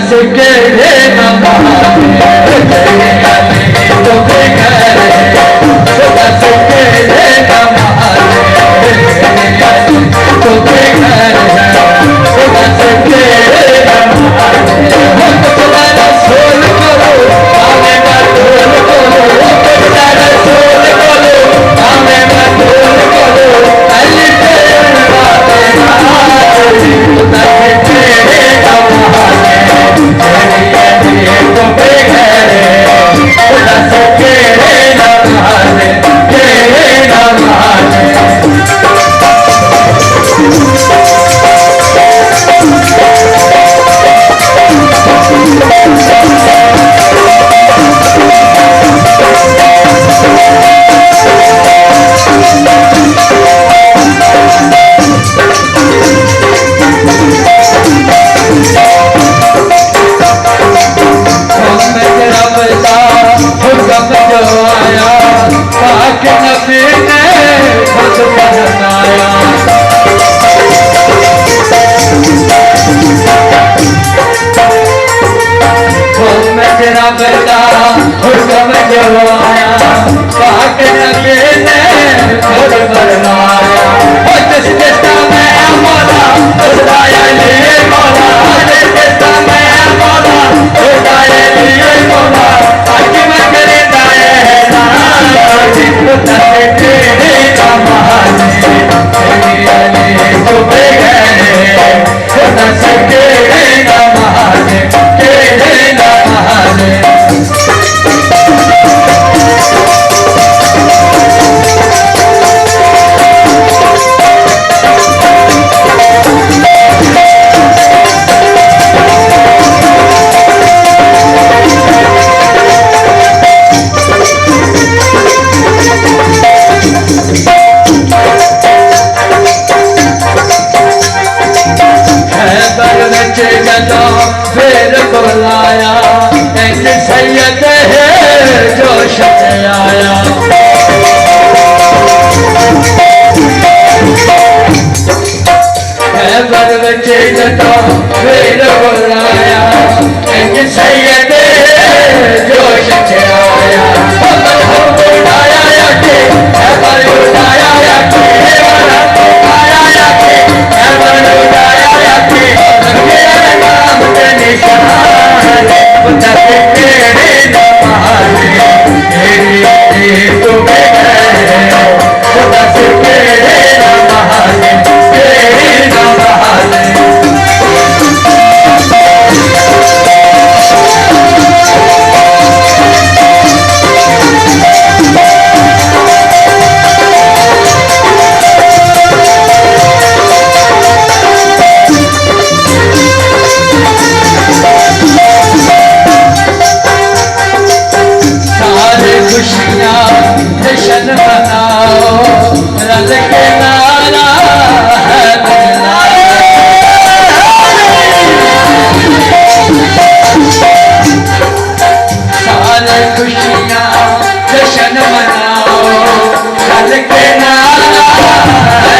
के तो बेघर तो बेघर सोल करो आवे ढोल करो सोल करो आवे ढोल करो फिर बुलाया एक सैयद है जो शत आया खैबर बच्चे जतो फिर बुलाया एक सैयद जो शत आया उड़ाया याके खैबर उड़ाया याके उड़ाया याके खैबर उड़ाया याके जश्न मनाओ रल के नारा है सारे खुशियाँ जश्न मनाओ रल के नारा है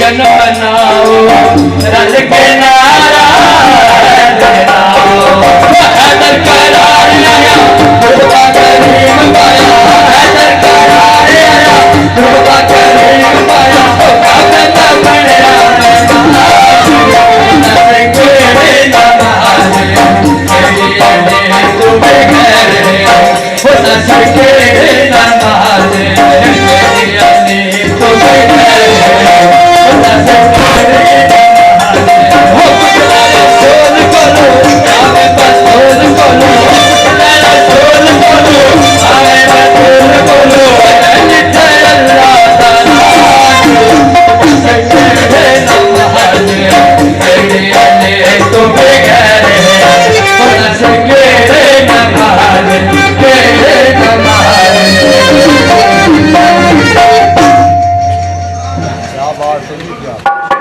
जशन मनाओ रल के नारायण नाओ हैदर करार आया दुर्गा करीम पाया हैदर करार आया दुर्गा करीम पाया कागज बनया क्या बात है।